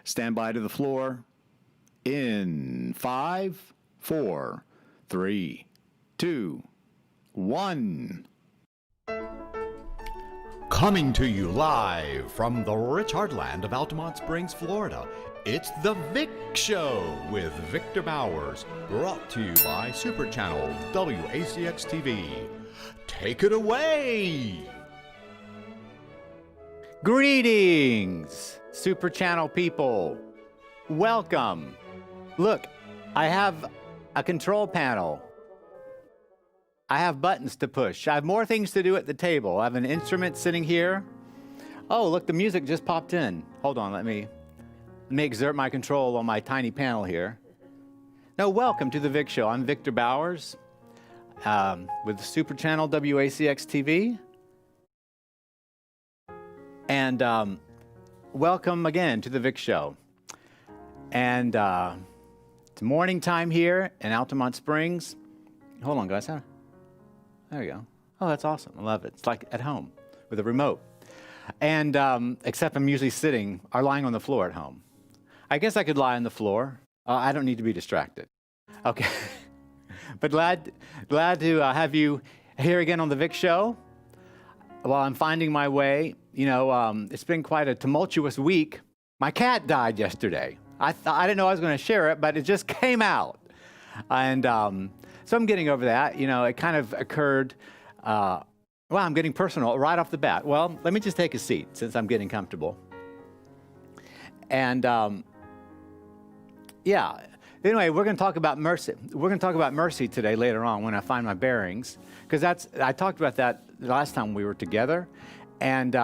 Stand by to the floor. In 5, 4, 3, 2, 1. Coming to you live from the rich heartland of Altamont Springs, Florida, it's the Vic Show with Victor Bowers, brought to you by SuperChannel WACX TV. Take it away! Greetings, SuperChannel people. Welcome. Look, I have a control panel. I have buttons to push. I have more things to do at the table. I have an instrument sitting here. Oh, look, the music just popped in. Hold on, let me exert my control on my tiny panel here. Now, welcome to the Vic Show. I'm Victor Bowers with SuperChannel WACX TV. And welcome again to the Vic Show. And it's morning time here in Altamont Springs. Hold on, guys. There we go. Oh, that's awesome. I love it. It's like at home with a remote. And except I'm usually sitting or lying on the floor at home. I guess I could lie on the floor. I don't need to be distracted. Okay. But glad to have you here again on the Vic Show. While I'm finding my way, you know, it's been quite a tumultuous week. My cat died yesterday. I didn't know I was going to share it, but it just came out. And so I'm getting over that. You know, it kind of occurred, well, I'm getting personal right off the bat. Well, let me just take a seat since I'm getting comfortable. And yeah, anyway, we're going to talk about mercy. We're going to talk about mercy today later on when I find my bearings. Because I talked about that the last time we were together. And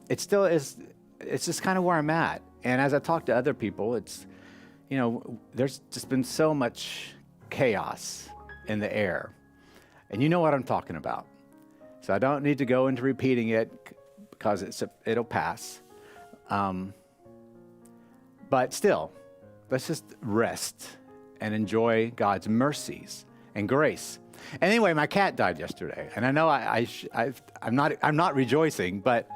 it still is, it's just kind of where I'm at. And as I talk to other people, it's, you know, there's just been so much chaos in the air. And you know what I'm talking about. So I don't need to go into repeating it because it'll pass. But still, let's just rest and enjoy God's mercies and grace. Anyway, my cat died yesterday, and I know I'm not rejoicing, but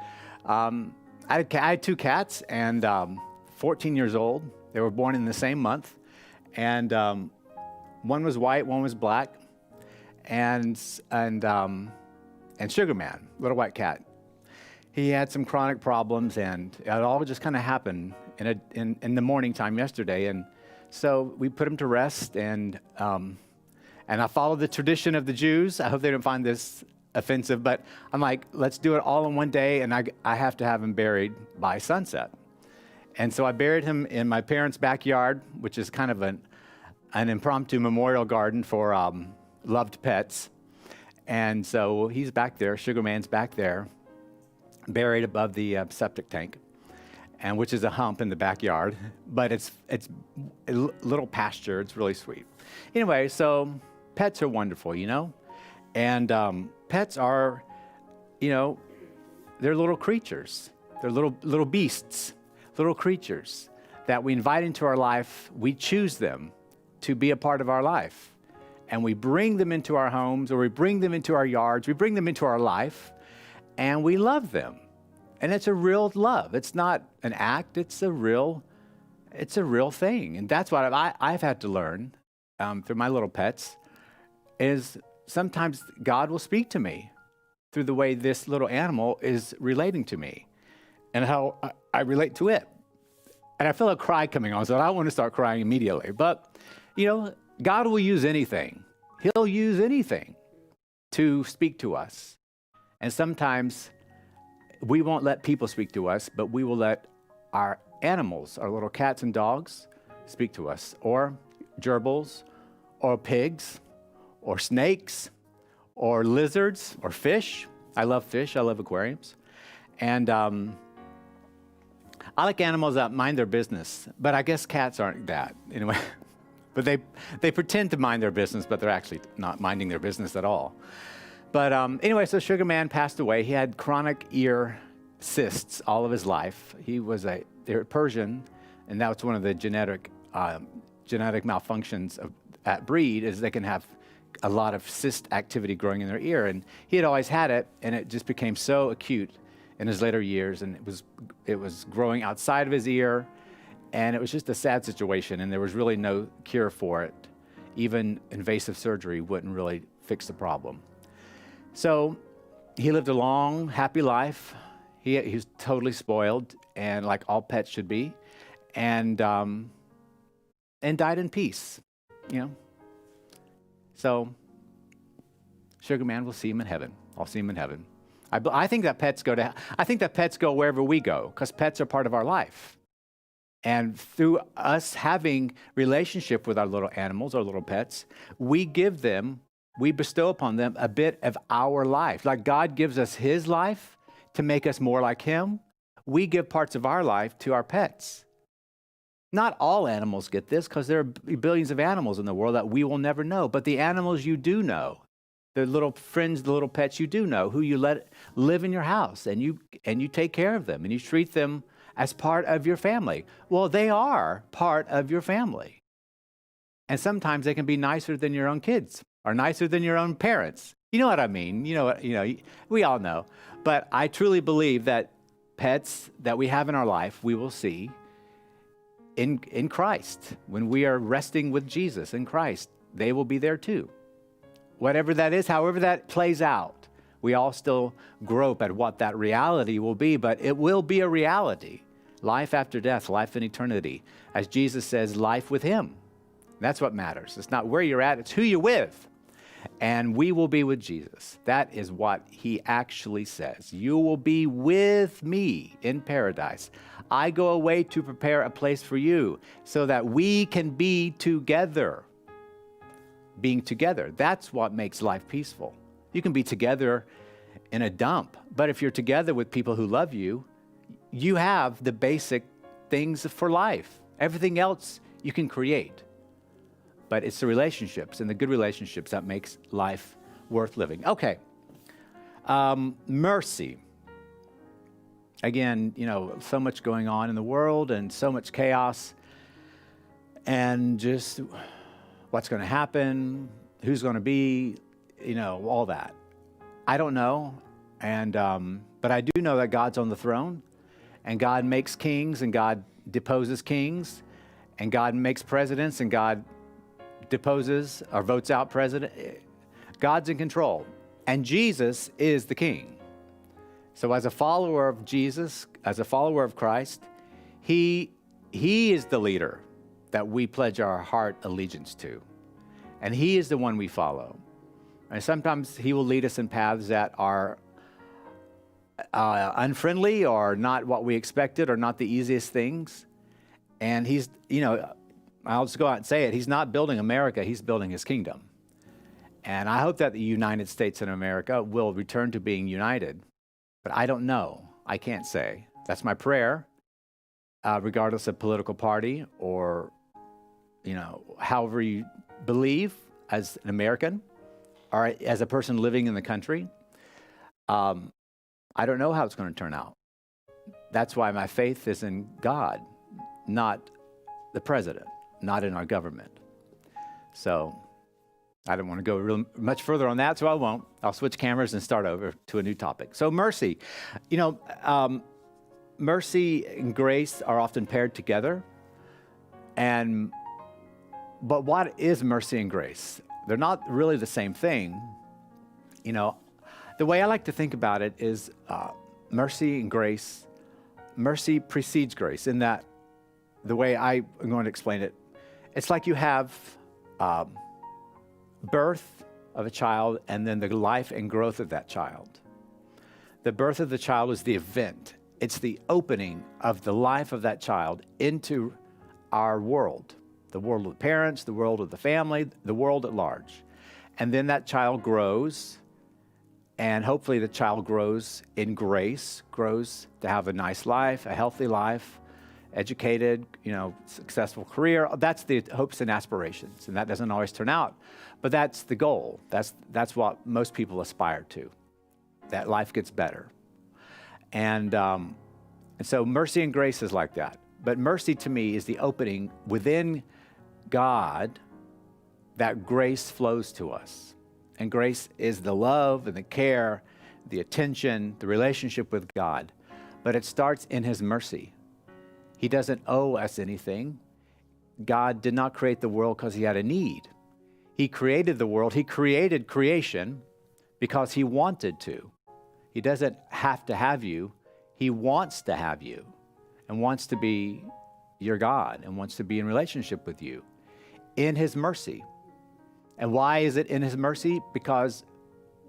I had two cats, and 14 years old. They were born in the same month, and one was white, one was black, and Sugar Man, little white cat. He had some chronic problems, and it all just kind of happened in the morning time yesterday, and so we put him to rest, and I followed the tradition of the Jews. I hope they don't find this offensive, but I'm like, let's do it all in one day, and I have to have him buried by sunset. And so I buried him in my parents' backyard, which is kind of an impromptu memorial garden for loved pets. And so he's back there, Sugar Man's back there, buried above the septic tank, and which is a hump in the backyard, but it's a little pasture. It's really sweet. Anyway, so pets are wonderful, you know, and pets are, you know, they're little creatures. They're little beasts, little creatures that we invite into our life. We choose them to be a part of our life, and we bring them into our homes, or we bring them into our yards. We bring them into our life, and we love them. And it's a real love. It's not an act. It's a real thing. And that's what I've had to learn through my little pets, is sometimes God will speak to me through the way this little animal is relating to me and how I relate to it. And I feel a cry coming on, so I don't want to start crying immediately. But, you know, God will use anything. He'll use anything to speak to us. And sometimes we won't let people speak to us, but we will let our animals, our little cats and dogs, speak to us, or gerbils, or pigs, or snakes, or lizards, or fish. I love fish. I love aquariums. And I like animals that mind their business, but I guess cats aren't that. Anyway, but they pretend to mind their business, but they're actually not minding their business at all. But anyway, so Sugar Man passed away. He had chronic ear cysts all of his life. He was they're Persian, and that's one of the genetic malfunctions of that breed, is they can have a lot of cyst activity growing in their ear. And he had always had it, and it just became so acute in his later years, and it was growing outside of his ear, And it was just a sad situation, and there was really no cure for it. Even invasive surgery wouldn't really fix the problem. So he lived a long, happy life. He was totally spoiled, and like all pets should be, and died in peace, you know. So, Sugar Man, we'll see him in heaven. I'll see him in heaven. I think that pets go wherever we go, because pets are part of our life. And through us having relationship with our little animals, our little pets, we bestow upon them a bit of our life. Like God gives us his life to make us more like him, we give parts of our life to our pets. Not all animals get this, because there are billions of animals in the world that we will never know. But the animals you do know, the little friends, the little pets you do know, who you let live in your house, and you take care of them, and you treat them as part of your family. Well, they are part of your family. And sometimes they can be nicer than your own kids, or nicer than your own parents. You know what I mean? We all know. But I truly believe that pets that we have in our life, we will see in Christ. When we are resting with Jesus in Christ, they will be there too. Whatever that is, however that plays out, we all still grope at what that reality will be, but it will be a reality. Life after death, life in eternity. As Jesus says, life with him. That's what matters. It's not where you're at, it's who you're with. And we will be with Jesus. That is what he actually says. You will be with me in paradise. I go away to prepare a place for you so that we can be together. Being together, that's what makes life peaceful. You can be together in a dump, but if you're together with people who love you, you have the basic things for life. Everything else you can create. But it's the relationships and the good relationships that makes life worth living. Okay. Mercy. Again, so much going on in the world and so much chaos, and just what's going to happen, who's going to be, all that. I don't know. But I do know that God's on the throne, and God makes kings, and God deposes kings, and God makes presidents, and God deposes or votes out president. God's in control, and Jesus is the king. So as a follower of Jesus, as a follower of Christ, he is the leader that we pledge our heart allegiance to, and he is the one we follow. And sometimes he will lead us in paths that are unfriendly or not what we expected or not the easiest things. And he's, I'll just go out and say it. He's not building America. He's building his kingdom. And I hope that the United States and America will return to being united. But I don't know. I can't say. That's my prayer, regardless of political party or, however you believe as an American or as a person living in the country. I don't know how it's going to turn out. That's why my faith is in God, not the president, not in our government. So I don't want to go real much further on that, so I won't. I'll switch cameras and start over to a new topic. So mercy. Mercy and grace are often paired together. But what is mercy and grace? They're not really the same thing. The way I like to think about it is mercy and grace. Mercy precedes grace, in that the way I'm going to explain it, it's like you have birth of a child and then the life and growth of that child. The birth of the child is the event. It's the opening of the life of that child into our world, the world of the parents, the world of the family, the world at large. And then that child grows, and hopefully the child grows in grace, grows to have a nice life, a healthy life, educated, successful career. That's the hopes and aspirations, and that doesn't always turn out, but that's the goal. That's what most people aspire to, that life gets better. And so mercy and grace is like that. But mercy to me is the opening within God that grace flows to us. And grace is the love and the care, the attention, the relationship with God. But it starts in his mercy. He doesn't owe us anything. God did not create the world because he had a need. He created the world. He created creation because he wanted to. He doesn't have to have you. He wants to have you and wants to be your God and wants to be in relationship with you in his mercy. And why is it in his mercy? Because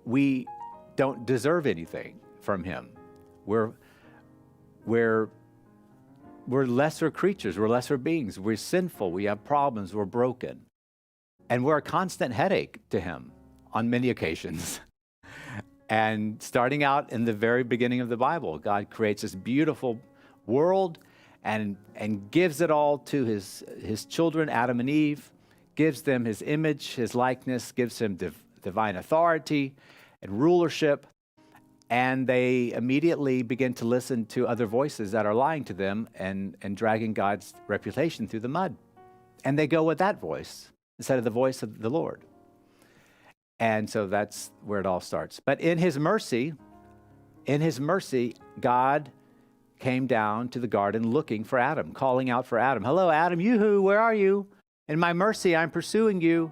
we don't deserve anything from him. We're lesser creatures. We're lesser beings. We're sinful. We have problems. We're broken. And we're a constant headache to him on many occasions. And starting out in the very beginning of the Bible, God creates this beautiful world and gives it all to his children, Adam and Eve, gives them his image, his likeness, gives them divine authority and rulership. And they immediately begin to listen to other voices that are lying to them and dragging God's reputation through the mud. And they go with that voice instead of the voice of the Lord. And so that's where it all starts. But in his mercy, God came down to the garden looking for Adam, calling out for Adam. Hello, Adam, yoo-hoo, where are you? In my mercy, I'm pursuing you.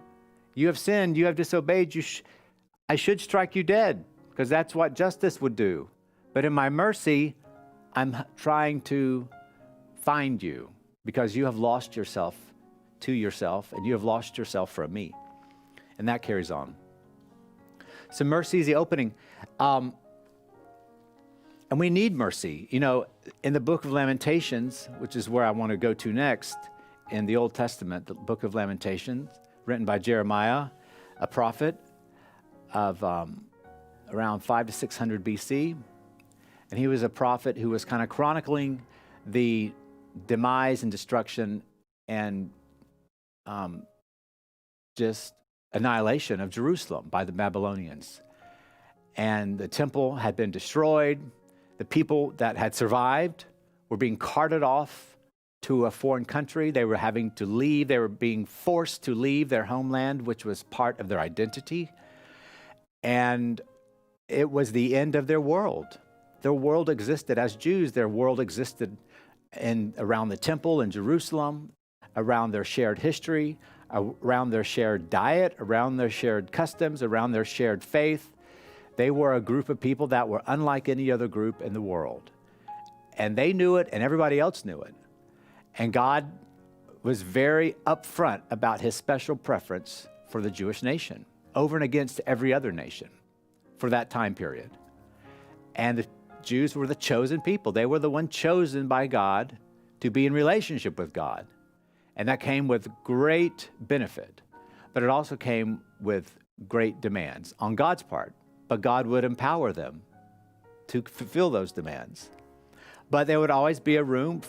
You have sinned, you have disobeyed. I should strike you dead, because that's what justice would do. But in my mercy, I'm trying to find you, because you have lost yourself to yourself, and you have lost yourself from me. And that carries on. So mercy is the opening. And we need mercy. You know, in the book of Lamentations, which is where I want to go to next, in the Old Testament, the book of Lamentations, written by Jeremiah, a prophet of around 500 to 600 BC. And he was a prophet who was kind of chronicling the demise and destruction and just annihilation of Jerusalem by the Babylonians. And the temple had been destroyed. The people that had survived were being carted off to a foreign country. They were having to leave. They were being forced to leave their homeland, which was part of their identity. And it was the end of their world. Their world existed as Jews. Their world existed around the temple in Jerusalem, around their shared history, around their shared diet, around their shared customs, around their shared faith. They were a group of people that were unlike any other group in the world. And they knew it, and everybody else knew it. And God was very upfront about his special preference for the Jewish nation, over and against every other nation for that time period. And the Jews were the chosen people. They were the one chosen by God to be in relationship with God. And that came with great benefit, but it also came with great demands on God's part. But God would empower them to fulfill those demands. But there would always be a room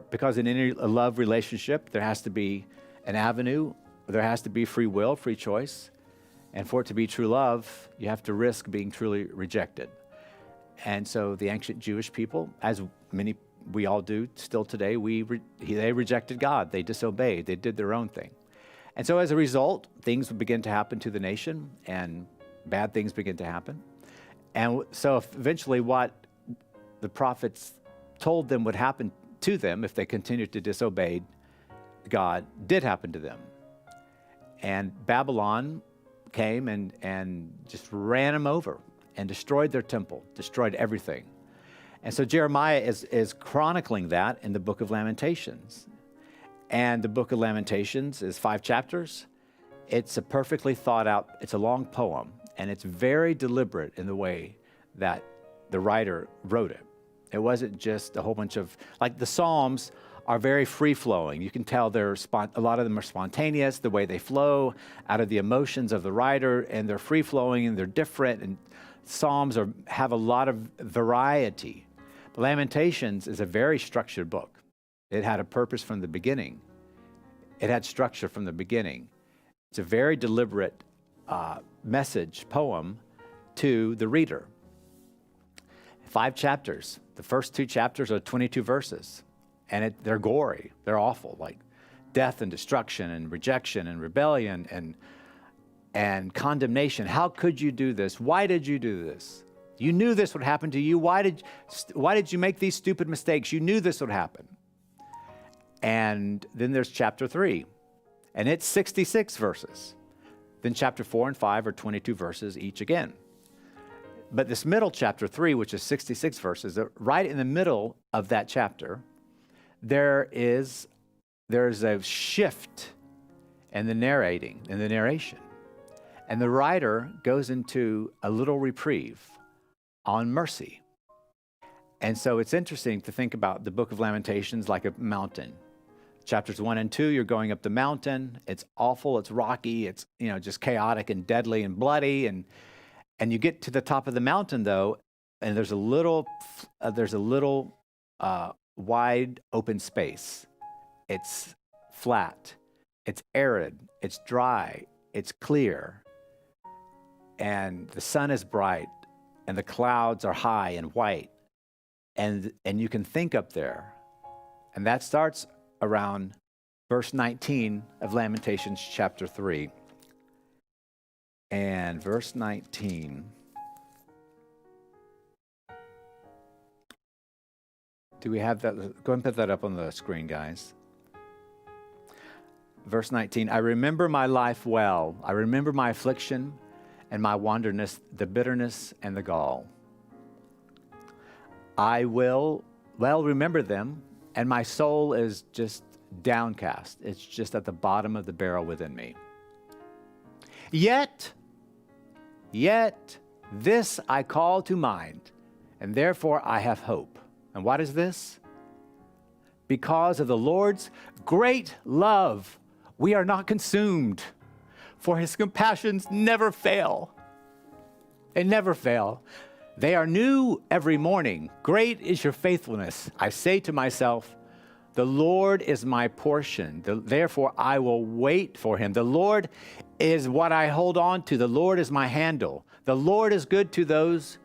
because in any love relationship, there has to be an avenue, there has to be free will, free choice. And for it to be true love, you have to risk being truly rejected. And so the ancient Jewish people, as we all do still today, they rejected God. They disobeyed. They did their own thing. And so as a result, things would begin to happen to the nation, and bad things begin to happen. And so eventually what the prophets told them would happen to them if they continued to disobey God did happen to them. And Babylon came and just ran them over and destroyed their temple, destroyed everything. And so Jeremiah is chronicling that in the book of Lamentations. And the book of Lamentations is 5 chapters. It's a perfectly thought out, it's a long poem, and it's very deliberate in the way that the writer wrote it. It wasn't just a whole bunch of, like the Psalms are very free-flowing. You can tell a lot of them are spontaneous, the way they flow out of the emotions of the writer, and they're free-flowing and they're different, and Psalms have a lot of variety. But Lamentations is a very structured book. It had a purpose from the beginning. It had structure from the beginning. It's a very deliberate poem to the reader. 5 chapters. The first 2 chapters are 22 verses. And they're gory. They're awful, like death and destruction and rejection and rebellion and condemnation. How could you do this? Why did you do this? You knew this would happen to you. Why did you make these stupid mistakes? You knew this would happen. And then there's chapter 3, and it's 66 verses. Then chapter 4 and 5 are 22 verses each again. But this middle chapter 3, which is 66 verses, right in the middle of that chapter, there's a shift in the narration. And the writer goes into a little reprieve on mercy. And so it's interesting to think about the book of Lamentations like a mountain. Chapters 1 and 2, you're going up the mountain. It's awful, it's rocky, it's just chaotic and deadly and bloody. And you get to the top of the mountain though, and there's a little wide open space. It's flat, it's arid, it's dry, it's clear. And the sun is bright, and the clouds are high and white, and you can think up there. And that starts around verse 19 of Lamentations chapter 3. And verse 19. Do we have that? Go ahead and put that up on the screen, guys. Verse 19, I remember my life well. I remember my affliction and my wanderness, the bitterness and the gall. I will well remember them, and my soul is just downcast. It's just at the bottom of the barrel within me. Yet, this I call to mind, and therefore I have hope. And what is this? Because of the Lord's great love, we are not consumed, for his compassions never fail. They never fail. They are new every morning. Great is your faithfulness. I say to myself, the Lord is my portion. Therefore, I will wait for him. The Lord is what I hold on to. The Lord is my handle. The Lord is good to those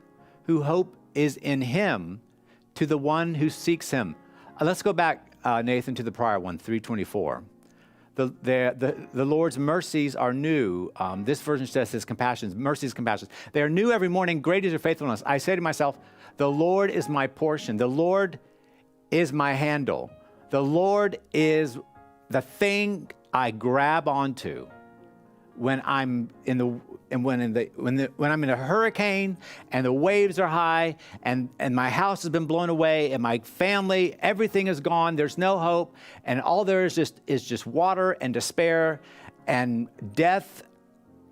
who hope is in him, to the one who seeks him. Let's go back, Nathan, to the prior one, 3:24. The Lord's mercies are new. This version says his compassions, mercies, compassions. They are new every morning. Great is your faithfulness. I say to myself, the Lord is my portion. The Lord is my handle. The Lord is the thing I grab onto when I'm when I'm in a hurricane and the waves are high and my house has been blown away and my family, everything is gone. There's no hope, and all there is just water and despair and death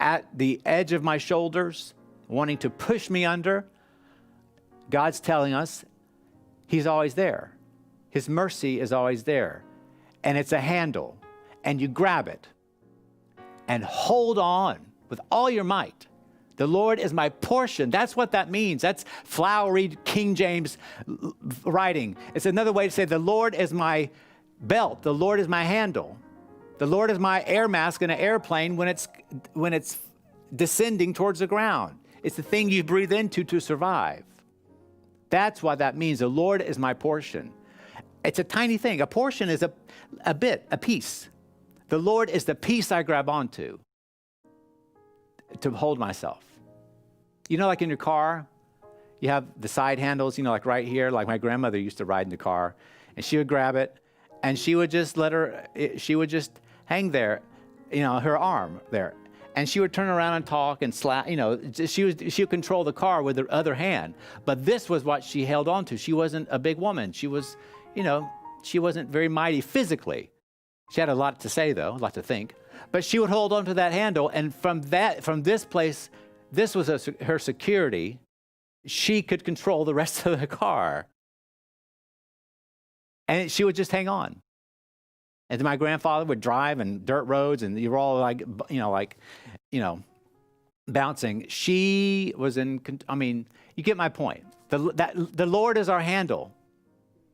at the edge of my shoulders, wanting to push me under. God's telling us he's always there. His mercy is always there, and it's a handle, and you grab it and hold on with all your might. The Lord is my portion. That's what that means. That's flowery King James writing. It's another way to say the Lord is my belt. The Lord is my handle. The Lord is my air mask in an airplane when it's descending towards the ground. It's the thing you breathe into to survive. That's what that means. The Lord is my portion. It's a tiny thing. A portion is a bit, a piece. The Lord is the piece I grab onto to hold myself. Like in your car, you have the side handles, like right here, like my grandmother used to ride in the car, and she would grab it, and she would just she would just hang there, her arm there. And she would turn around and talk and slap, she would control the car with her other hand. But this was what she held on to. She wasn't a big woman. She was, she wasn't very mighty physically. She had a lot to say, though, a lot to think. But she would hold on to that handle, and from this place, this was her security. She could control the rest of the car. And she would just hang on. And my grandfather would drive in dirt roads, and you were all bouncing. She was you get my point. The Lord is our handle.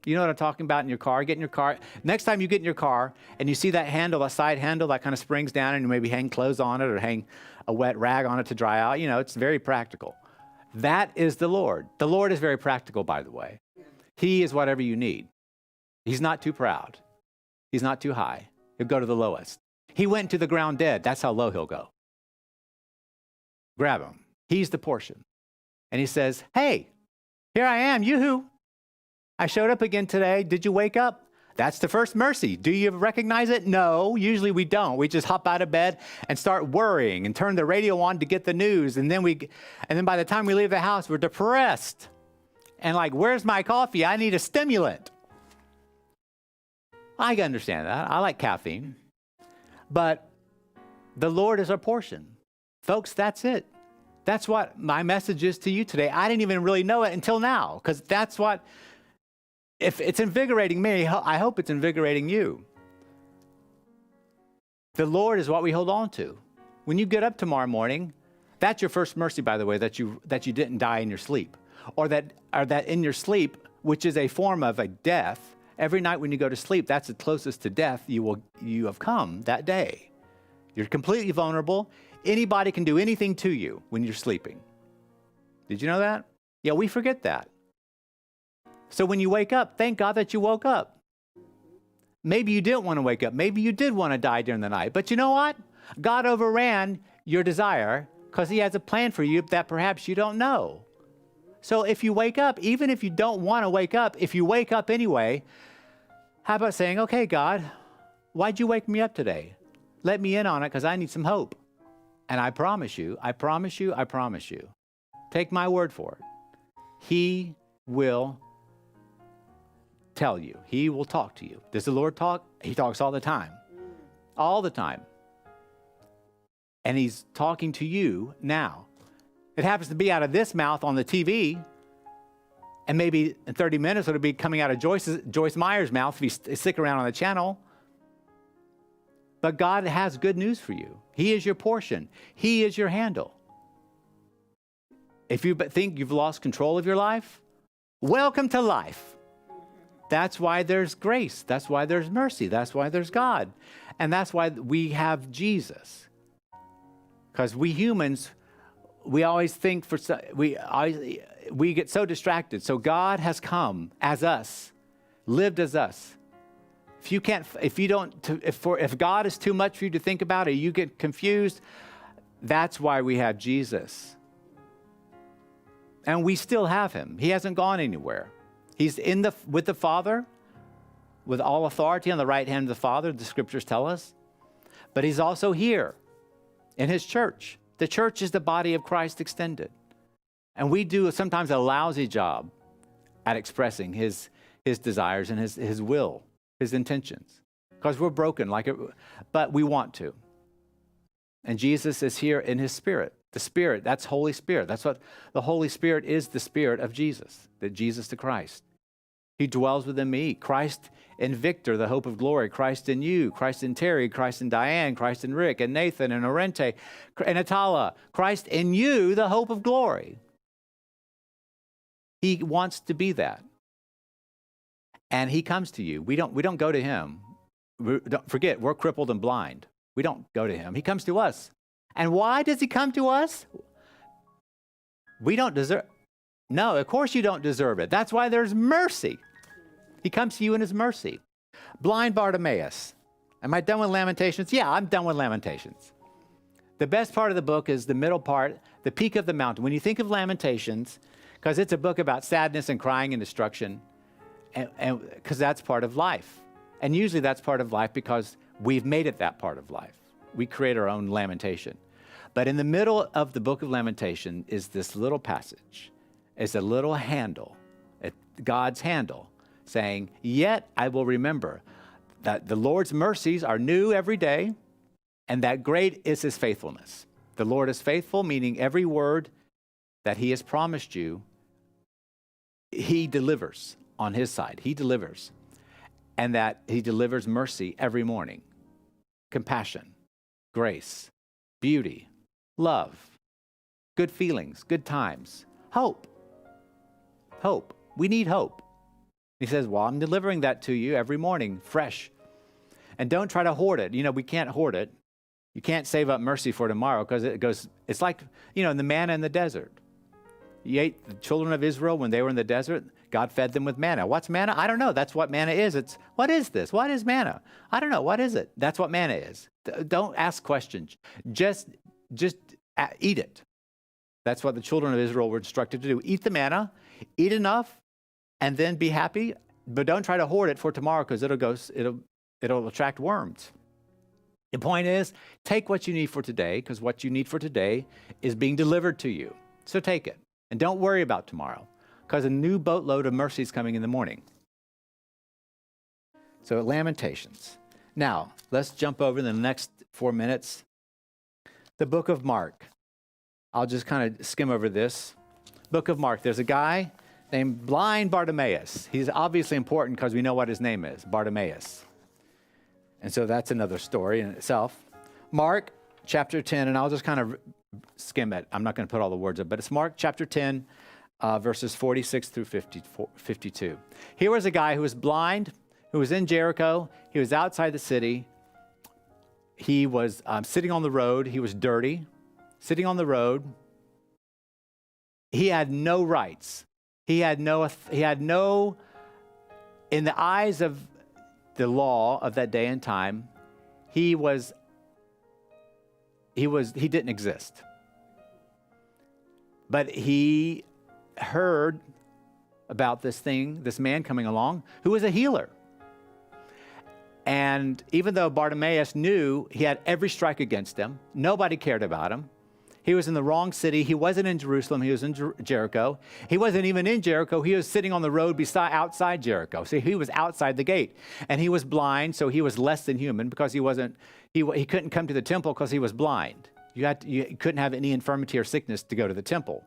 You know what I'm talking about in your car? Get in your car. Next time you get in your car and you see that handle, a side handle that kind of springs down, and you maybe hang clothes on it or hang a wet rag on it to dry out. It's very practical. That is the Lord. The Lord is very practical, by the way. He is whatever you need. He's not too proud. He's not too high. He'll go to the lowest. He went to the ground dead. That's how low he'll go. Grab him. He's the portion. And he says, hey, here I am, yoo-hoo. I showed up again today. Did you wake up? That's the first mercy. Do you recognize it? No, usually we don't. We just hop out of bed and start worrying and turn the radio on to get the news. And then by the time we leave the house, we're depressed. And like, where's my coffee? I need a stimulant. I can understand that. I like caffeine. But the Lord is our portion. Folks, that's it. That's what my message is to you today. I didn't even really know it until now, because that's what, if it's invigorating me, I hope it's invigorating you. The Lord is what we hold on to. When you get up tomorrow morning, that's your first mercy, by the way, that you didn't die in your sleep. Or that in your sleep, which is a form of a death, every night when you go to sleep, that's the closest to death you have come that day. You're completely vulnerable. Anybody can do anything to you when you're sleeping. Did you know that? Yeah, we forget that. So when you wake up, thank God that you woke up. Maybe you didn't want to wake up. Maybe you did want to die during the night. But you know what? God overran your desire because he has a plan for you that perhaps you don't know. So if you wake up, even if you don't want to wake up, if you wake up anyway, how about saying, okay, God, why'd you wake me up today? Let me in on it because I need some hope. And I promise you, take my word for it. He will tell you. He will talk to you. Does the Lord talk? He talks all the time. All the time. And he's talking to you now. It happens to be out of this mouth on the TV, and maybe in 30 minutes it'll be coming out of Joyce Meyer's mouth if you stick around on the channel. But God has good news for you. He is your portion. He is your handle. If you think you've lost control of your life, welcome to life. That's why there's grace. That's why there's mercy. That's why there's God. And that's why we have Jesus. Because we humans, we always think we get so distracted. So God has come as us, lived as us. If God is too much for you to think about, or you get confused, that's why we have Jesus. And we still have him. He hasn't gone anywhere. He's with the Father, with all authority on the right hand of the Father, the scriptures tell us. But he's also here in his church. The church is the body of Christ extended. And we do sometimes a lousy job at expressing his desires and his will, his intentions. Because we're broken, but we want to. And Jesus is here in his Spirit. The Spirit, that's Holy Spirit. That's what the Holy Spirit is, the Spirit of Jesus, Jesus the Christ. He dwells within me. Christ in Victor, the hope of glory. Christ in you. Christ in Terry. Christ in Diane. Christ in Rick and Nathan and Orente and Atala. Christ in you, the hope of glory. He wants to be that. And he comes to you. We don't go to him. Don't forget, we're crippled and blind. We don't go to him. He comes to us. And why does he come to us? We don't deserve. No, of course you don't deserve it. That's why there's mercy. He comes to you in his mercy. Blind Bartimaeus. Am I done with Lamentations? Yeah, I'm done with Lamentations. The best part of the book is the middle part, the peak of the mountain. When you think of Lamentations, because it's a book about sadness and crying and destruction, and because that's part of life. And usually that's part of life because we've made it that part of life. We create our own lamentation. But in the middle of the book of Lamentation is this little passage. It's a little handle, God's handle, saying, yet I will remember that the Lord's mercies are new every day, and that great is his faithfulness. The Lord is faithful, meaning every word that he has promised you, he delivers on his side. He delivers. And that he delivers mercy every morning, compassion, grace, beauty, love, good feelings, good times, hope. Hope. We need hope. He says, well, I'm delivering that to you every morning, fresh. And don't try to hoard it. We can't hoard it. You can't save up mercy for tomorrow because it's like, the manna in the desert. You ate the children of Israel when they were in the desert. God fed them with manna. What's manna? I don't know. That's what manna is. What is this? What is manna? I don't know. What is it? That's what manna is. Don't ask questions. Just eat it. That's what the children of Israel were instructed to do. Eat the manna, eat enough, and then be happy, don't try to hoard it for tomorrow because it'll attract worms. The point is, take what you need for today, because what you need for today is being delivered to you. So take it. And don't worry about tomorrow, because a new boatload of mercy is coming in the morning. So Lamentations. Now, let's jump over the next 4 minutes. The book of Mark. I'll just kind of skim over this. Book of Mark. There's a guy named blind Bartimaeus. He's obviously important because we know what his name is, Bartimaeus. And so that's another story in itself. Mark chapter 10, and I'll just kind of skim it. I'm not going to put all the words up, but it's Mark chapter 10, verses 46 through 52. Here was a guy who was blind, who was in Jericho. He was outside the city. He was sitting on the road. He was dirty, sitting on the road. He had no rights. He had no, in the eyes of the law of that day and time, he didn't exist. But he heard about this man coming along who was a healer. And even though Bartimaeus knew he had every strike against him, nobody cared about him. He was in the wrong city. He wasn't in Jerusalem. He was in Jericho. He wasn't even in Jericho. He was sitting on the road outside Jericho. See, he was outside the gate. And he was blind, so he was less than human because he couldn't come to the temple because he was blind. You couldn't have any infirmity or sickness to go to the temple.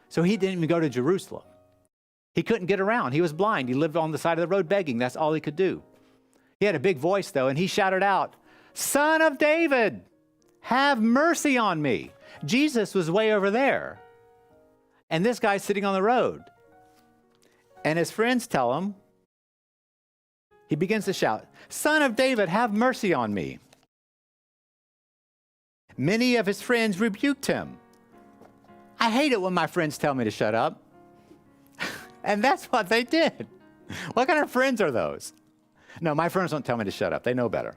So he didn't even go to Jerusalem. He couldn't get around. He was blind. He lived on the side of the road begging. That's all he could do. He had a big voice, though, and he shouted out, "Son of David, have mercy on me." Jesus was way over there. And this guy's sitting on the road. And his friends tell him, he begins to shout, "Son of David, have mercy on me." Many of his friends rebuked him. I hate it when my friends tell me to shut up. And that's what they did. What kind of friends are those? No, my friends don't tell me to shut up. They know better.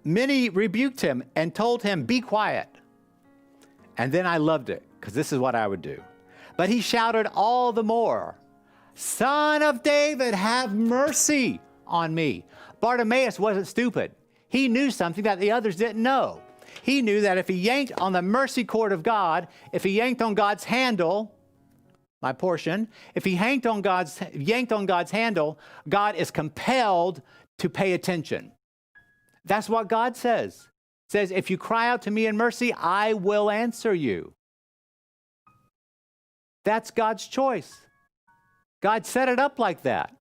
Many rebuked him and told him, "Be quiet." And then I loved it, because this is what I would do. But he shouted all the more, "Son of David, have mercy on me." Bartimaeus wasn't stupid. He knew something that the others didn't know. He knew that if he yanked on the mercy cord of God, if he yanked on God's handle, my portion, if he yanked on God's handle, God is compelled to pay attention. That's what God says. It says, if you cry out to me in mercy, I will answer you. That's God's choice. God set it up like that.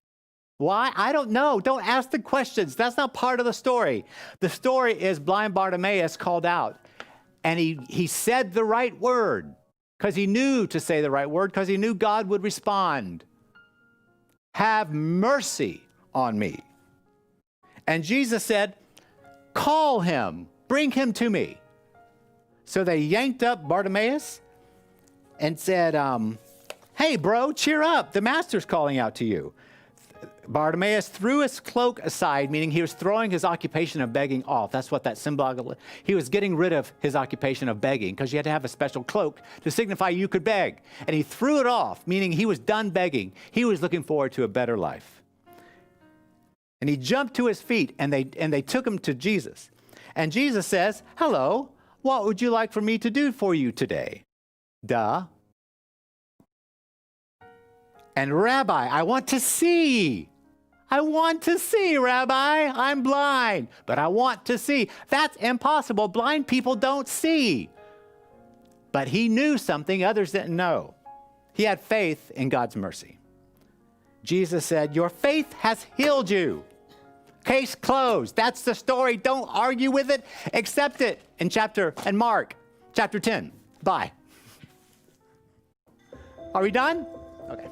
Why? I don't know. Don't ask the questions. That's not part of the story. The story is blind Bartimaeus called out, and he said the right word because he knew to say the right word because he knew God would respond. Have mercy on me. And Jesus said, call him, bring him to me. So they yanked up Bartimaeus and said, hey, bro, cheer up. The master's calling out to you. Bartimaeus threw his cloak aside, meaning he was throwing his occupation of begging off. That's what that symbol, he was getting rid of his occupation of begging because you had to have a special cloak to signify you could beg. And he threw it off, meaning he was done begging. He was looking forward to a better life. And he jumped to his feet, and they took him to Jesus. And Jesus says, hello, what would you like for me to do for you today? Duh. And Rabbi, I want to see. I want to see, Rabbi. I'm blind, but I want to see. That's impossible. Blind people don't see. But he knew something others didn't know. He had faith in God's mercy. Jesus said, your faith has healed you. Case closed. That's the story. Don't argue with it. Accept it in Mark chapter 10. Bye. Are we done? Okay.